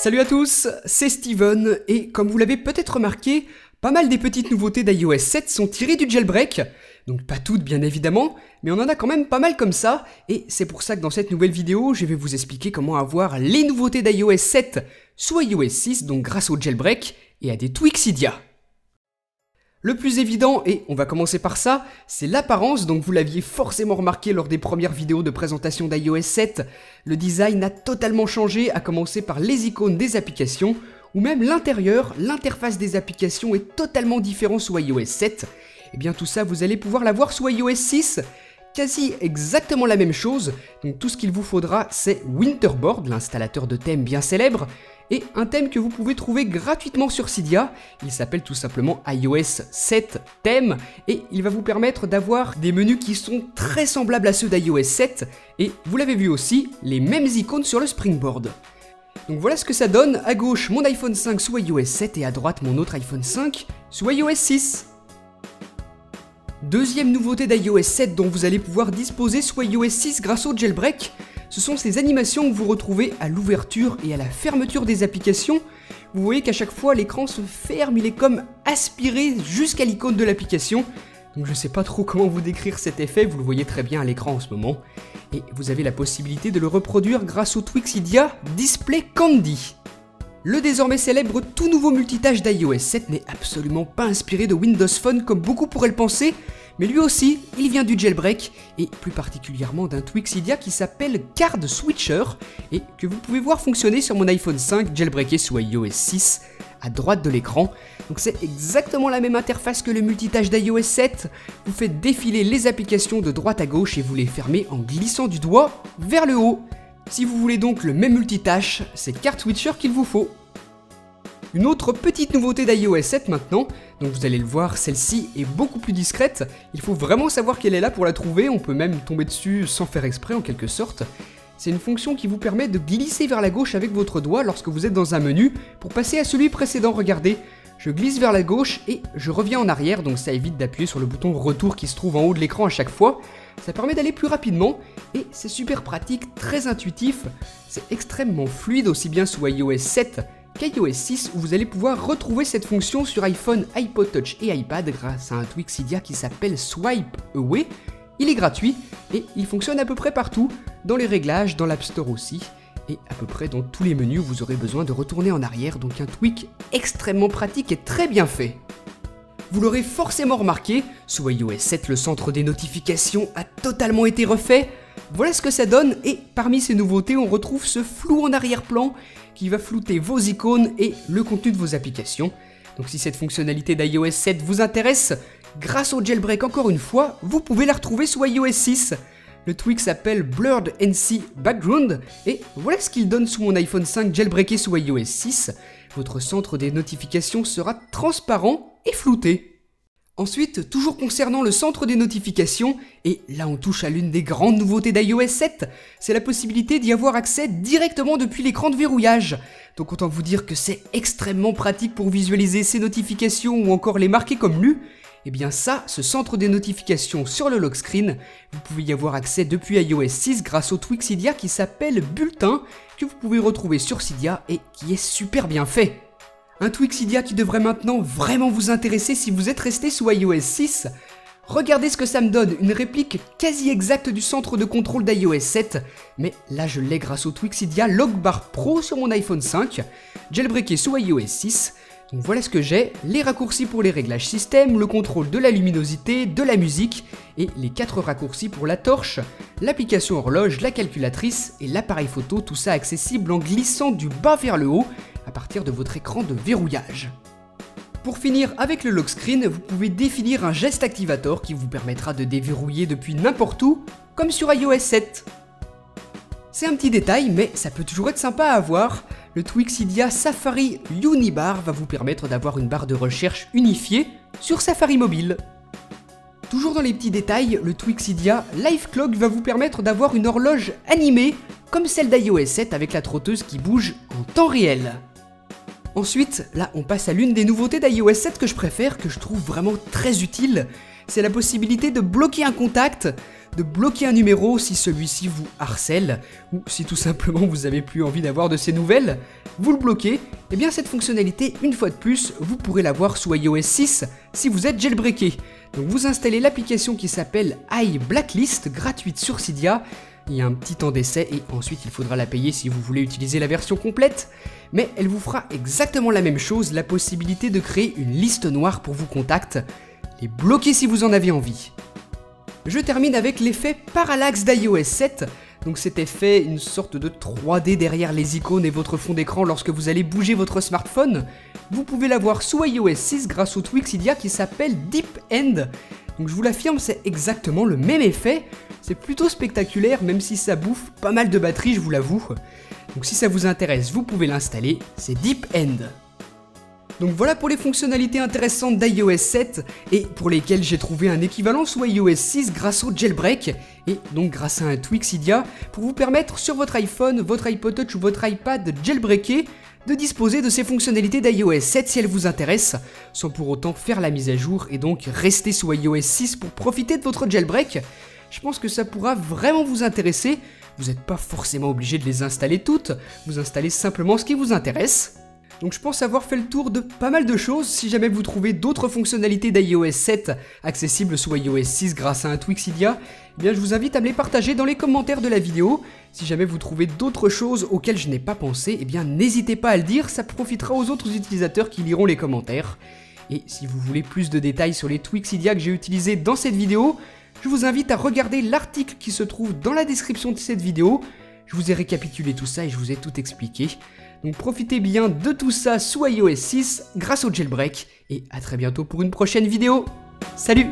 Salut à tous, c'est Steven, et comme vous l'avez peut-être remarqué, pas mal des petites nouveautés d'iOS 7 sont tirées du jailbreak. Donc pas toutes bien évidemment, mais on en a quand même pas mal comme ça, et c'est pour ça que dans cette nouvelle vidéo, je vais vous expliquer comment avoir les nouveautés d'iOS 7 sous iOS 6, donc grâce au jailbreak et à des tweaks Cydia. Le plus évident, et on va commencer par ça, c'est l'apparence, donc vous l'aviez forcément remarqué lors des premières vidéos de présentation d'iOS 7, le design a totalement changé, à commencer par les icônes des applications, ou même l'intérieur, l'interface des applications est totalement différente sous iOS 7, et bien tout ça vous allez pouvoir l'avoir sous iOS 6, quasi exactement la même chose, donc tout ce qu'il vous faudra c'est Winterboard, l'installateur de thèmes bien célèbre, et un thème que vous pouvez trouver gratuitement sur Cydia, il s'appelle tout simplement iOS 7 Theme, et il va vous permettre d'avoir des menus qui sont très semblables à ceux d'iOS 7, et vous l'avez vu aussi, les mêmes icônes sur le Springboard. Donc voilà ce que ça donne, à gauche mon iPhone 5 sous iOS 7 et à droite mon autre iPhone 5 sous iOS 6. Deuxième nouveauté d'iOS 7 dont vous allez pouvoir disposer sous iOS 6 grâce au jailbreak, ce sont ces animations que vous retrouvez à l'ouverture et à la fermeture des applications. Vous voyez qu'à chaque fois l'écran se ferme, il est comme aspiré jusqu'à l'icône de l'application. Donc je sais pas trop comment vous décrire cet effet, vous le voyez très bien à l'écran en ce moment. Et vous avez la possibilité de le reproduire grâce au tweak Cydia Display Candy. Le désormais célèbre tout nouveau multitâche d'iOS 7 n'est absolument pas inspiré de Windows Phone comme beaucoup pourraient le penser, mais lui aussi, il vient du jailbreak, et plus particulièrement d'un tweak Cydia qui s'appelle Card Switcher, et que vous pouvez voir fonctionner sur mon iPhone 5 jailbreaké sous iOS 6, à droite de l'écran. Donc c'est exactement la même interface que le multitâche d'iOS 7, vous faites défiler les applications de droite à gauche et vous les fermez en glissant du doigt vers le haut. Si vous voulez donc le même multitâche, c'est Card Switcher qu'il vous faut. Une autre petite nouveauté d'iOS 7 maintenant, donc vous allez le voir, celle-ci est beaucoup plus discrète, il faut vraiment savoir qu'elle est là pour la trouver, on peut même tomber dessus sans faire exprès en quelque sorte. C'est une fonction qui vous permet de glisser vers la gauche avec votre doigt lorsque vous êtes dans un menu pour passer à celui précédent, regardez. Je glisse vers la gauche et je reviens en arrière, donc ça évite d'appuyer sur le bouton retour qui se trouve en haut de l'écran à chaque fois. Ça permet d'aller plus rapidement et c'est super pratique, très intuitif, c'est extrêmement fluide aussi bien sous iOS 7 qu'iOS 6 où vous allez pouvoir retrouver cette fonction sur iPhone, iPod Touch et iPad grâce à un tweak Cydia qui s'appelle Swipe Away. Il est gratuit et il fonctionne à peu près partout, dans les réglages, dans l'App Store aussi, et à peu près dans tous les menus où vous aurez besoin de retourner en arrière, donc un tweak extrêmement pratique et très bien fait. Vous l'aurez forcément remarqué, sous iOS 7 le centre des notifications a totalement été refait. Voilà ce que ça donne et parmi ces nouveautés on retrouve ce flou en arrière-plan qui va flouter vos icônes et le contenu de vos applications. Donc si cette fonctionnalité d'iOS 7 vous intéresse, grâce au jailbreak encore une fois, vous pouvez la retrouver sous iOS 6. Le tweak s'appelle Blurred NC Background et voilà ce qu'il donne sous mon iPhone 5 jailbreaké sous iOS 6. Votre centre des notifications sera transparent et flouté. Ensuite, toujours concernant le centre des notifications, et là on touche à l'une des grandes nouveautés d'iOS 7, c'est la possibilité d'y avoir accès directement depuis l'écran de verrouillage. Donc autant vous dire que c'est extrêmement pratique pour visualiser ces notifications ou encore les marquer comme lues. Et bien ça, ce centre des notifications sur le lock screen, vous pouvez y avoir accès depuis iOS 6 grâce au tweak Cydia qui s'appelle Bulletin, que vous pouvez retrouver sur Cydia et qui est super bien fait. Un tweak Cydia qui devrait maintenant vraiment vous intéresser si vous êtes resté sous iOS 6. Regardez ce que ça me donne, une réplique quasi exacte du centre de contrôle d'iOS 7, mais là je l'ai grâce au tweak Cydia Logbar Pro sur mon iPhone 5, jailbreaké sous iOS 6. Donc voilà ce que j'ai, les raccourcis pour les réglages système, le contrôle de la luminosité, de la musique, et les 4 raccourcis pour la torche, l'application horloge, la calculatrice et l'appareil photo, tout ça accessible en glissant du bas vers le haut, à partir de votre écran de verrouillage. Pour finir avec le lock screen, vous pouvez définir un geste activator qui vous permettra de déverrouiller depuis n'importe où, comme sur iOS 7. C'est un petit détail, mais ça peut toujours être sympa à avoir. Le tweak Cydia Safari Unibar va vous permettre d'avoir une barre de recherche unifiée sur Safari mobile. Toujours dans les petits détails, le tweak Cydia Live Clock va vous permettre d'avoir une horloge animée comme celle d'iOS 7 avec la trotteuse qui bouge en temps réel. Ensuite, là on passe à l'une des nouveautés d'iOS 7 que je préfère, que je trouve vraiment très utile. c'est la possibilité de bloquer un contact, de bloquer un numéro si celui-ci vous harcèle, ou si tout simplement vous avez plus envie d'avoir de ces nouvelles, vous le bloquez, et bien cette fonctionnalité, une fois de plus, vous pourrez l'avoir sous iOS 6 si vous êtes jailbreaké. Donc vous installez l'application qui s'appelle iBlacklist, gratuite sur Cydia. Il y a un petit temps d'essai et ensuite il faudra la payer si vous voulez utiliser la version complète, mais elle vous fera exactement la même chose, la possibilité de créer une liste noire pour vos contacts, les bloquer si vous en avez envie. Je termine avec l'effet parallaxe d'iOS 7, donc cet effet, une sorte de 3D derrière les icônes et votre fond d'écran lorsque vous allez bouger votre smartphone. Vous pouvez l'avoir sous iOS 6 grâce au tweak Cydia qui s'appelle Deep End. Donc je vous l'affirme, c'est exactement le même effet, c'est plutôt spectaculaire même si ça bouffe pas mal de batterie, je vous l'avoue. Donc si ça vous intéresse, vous pouvez l'installer, c'est Deep End. Donc voilà pour les fonctionnalités intéressantes d'iOS 7 et pour lesquelles j'ai trouvé un équivalent sous iOS 6 grâce au jailbreak et donc grâce à un tweak Cydia pour vous permettre sur votre iPhone, votre iPod Touch ou votre iPad jailbreaké de disposer de ces fonctionnalités d'iOS 7 si elles vous intéressent, sans pour autant faire la mise à jour et donc rester sous iOS 6 pour profiter de votre jailbreak. Je pense que ça pourra vraiment vous intéresser, vous n'êtes pas forcément obligé de les installer toutes, vous installez simplement ce qui vous intéresse. Donc je pense avoir fait le tour de pas mal de choses. Si jamais vous trouvez d'autres fonctionnalités d'iOS 7 accessibles sous iOS 6 grâce à un tweak Cydia, eh bien je vous invite à me les partager dans les commentaires de la vidéo. Si jamais vous trouvez d'autres choses auxquelles je n'ai pas pensé, eh bien n'hésitez pas à le dire, ça profitera aux autres utilisateurs qui liront les commentaires. Et si vous voulez plus de détails sur les tweaks Cydia que j'ai utilisés dans cette vidéo, je vous invite à regarder l'article qui se trouve dans la description de cette vidéo. Je vous ai récapitulé tout ça et je vous ai tout expliqué. Donc profitez bien de tout ça sous iOS 6 grâce au jailbreak et à très bientôt pour une prochaine vidéo. Salut!